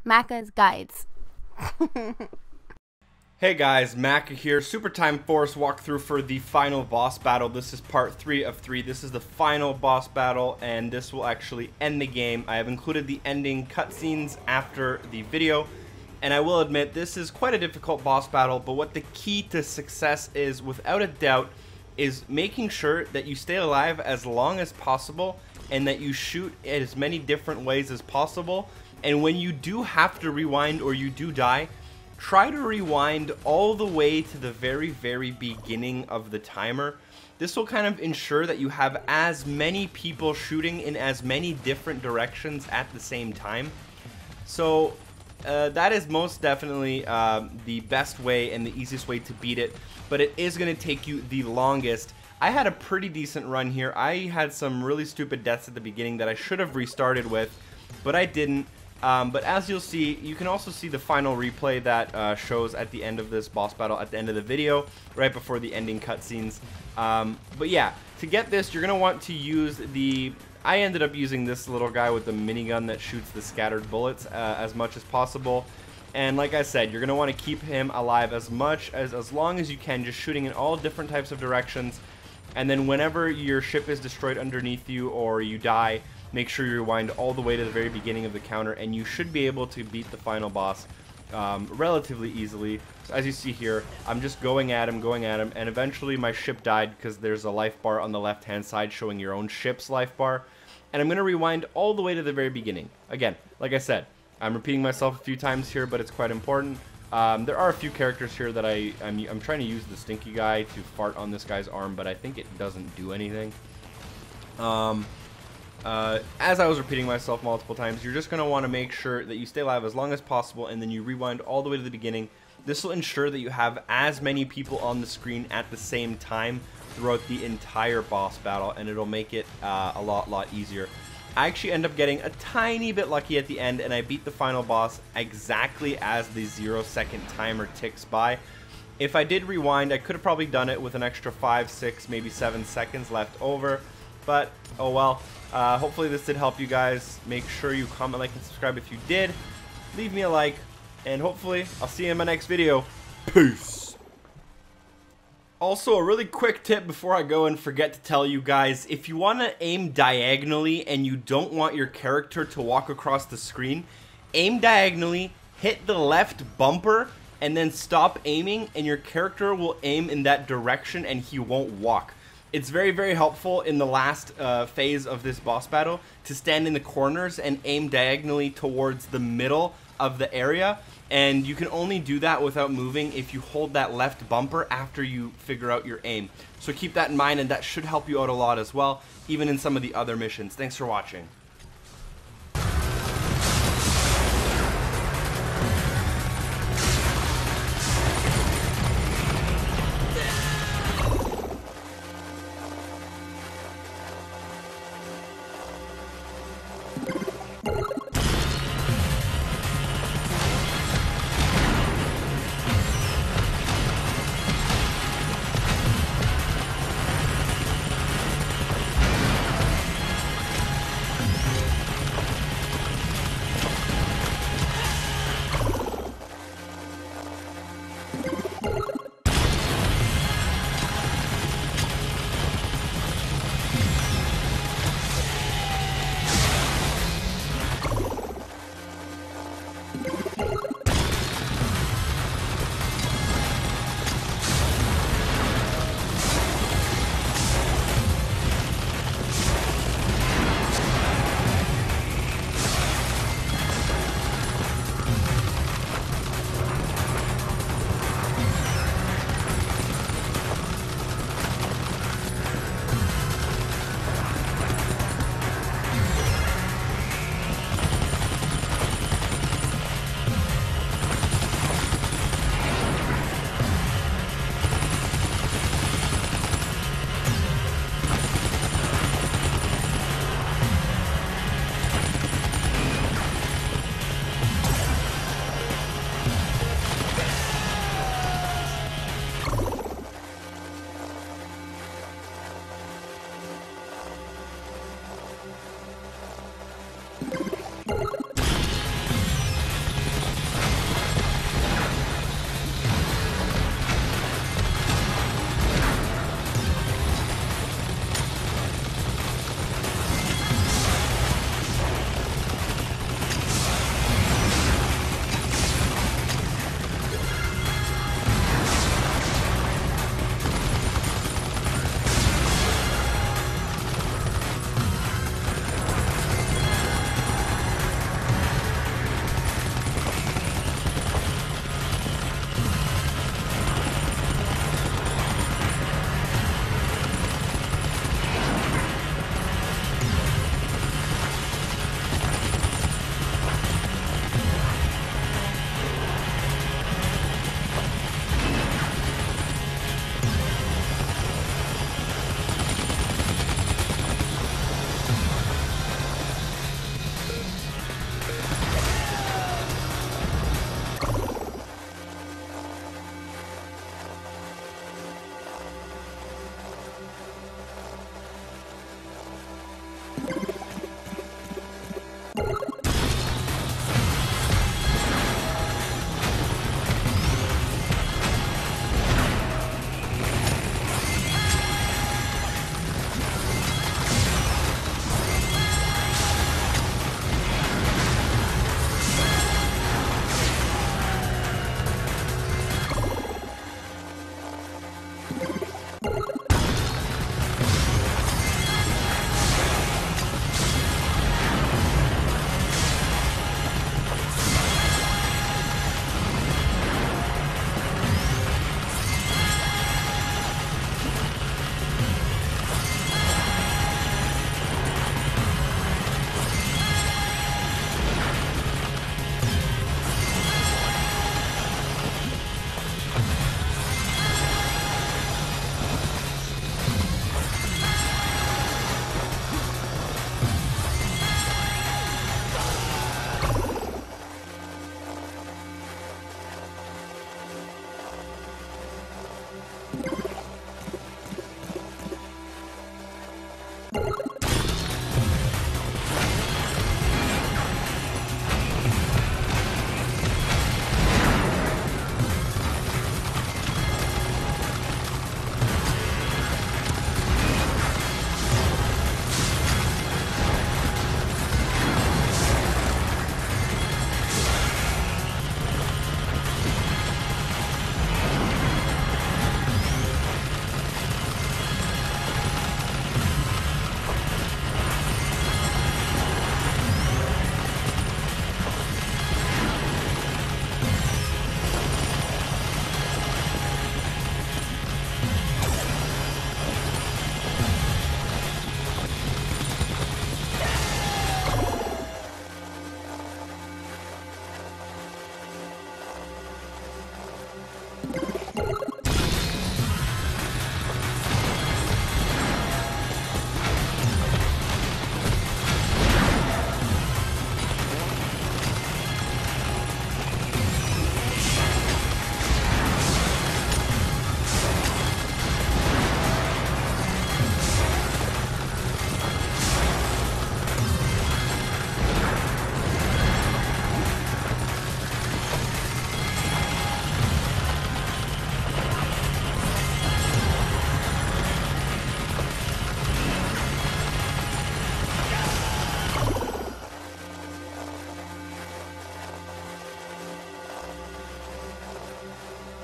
Macca's Guides. Hey guys, Macca here. Super Time Force walkthrough for the final boss battle. This is part 3 of 3. This is the final boss battle, and this will actually end the game. I have included the ending cutscenes after the video, and I will admit this is quite a difficult boss battle, but what the key to success is, without a doubt, is making sure that you stay alive as long as possible and that you shoot in as many different ways as possible. And when you do have to rewind or you do die, try to rewind all the way to the very beginning of the timer. This will kind of ensure that you have as many people shooting in as many different directions at the same time. So that is most definitely the best way and the easiest way to beat it, but it is going to take you the longest. I had a pretty decent run here. I had some really stupid deaths at the beginning that I should have restarted with, but I didn't. But as you'll see, you can also see the final replay that shows at the end of this boss battle, at the end of the video, right before the ending cutscenes. But yeah, to get this, you're going to want to use the... I ended up using this little guy with the minigun that shoots the scattered bullets as much as possible. And like I said, you're going to want to keep him alive as long as you can, just shooting in all different types of directions. And then whenever your ship is destroyed underneath you or you die, make sure you rewind all the way to the very beginning of the counter, and you should be able to beat the final boss relatively easily. So as you see here, I'm just going at him, and eventually my ship died because there's a life bar on the left-hand side showing your own ship's life bar. And I'm going to rewind all the way to the very beginning. Again, like I said, I'm repeating myself a few times here, but it's quite important. There are a few characters here that I'm trying to use the stinky guy to fart on this guy's arm, but I think it doesn't do anything. As I was repeating myself multiple times, you're just going to want to make sure that you stay alive as long as possible, and then you rewind all the way to the beginning. This will ensure that you have as many people on the screen at the same time throughout the entire boss battle, and it'll make it a lot easier. I actually end up getting a tiny bit lucky at the end, and I beat the final boss exactly as the 0-second timer ticks by. If I did rewind, I could have probably done it with an extra 5, 6, maybe 7 seconds left over, but oh well. Hopefully this did help you guys. Make sure you comment, like, and subscribe if you did. Leave me a like, and hopefully I'll see you in my next video. Peace! Also, a really quick tip before I go and forget to tell you guys, if you want to aim diagonally and you don't want your character to walk across the screen, aim diagonally, hit the left bumper, and then stop aiming, and your character will aim in that direction and he won't walk. It's very helpful in the last phase of this boss battle to stand in the corners and aim diagonally towards the middle of the area, and you can only do that without moving if you hold that left bumper after you figure out your aim. So keep that in mind, and that should help you out a lot as well, even in some of the other missions. Thanks for watching.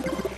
you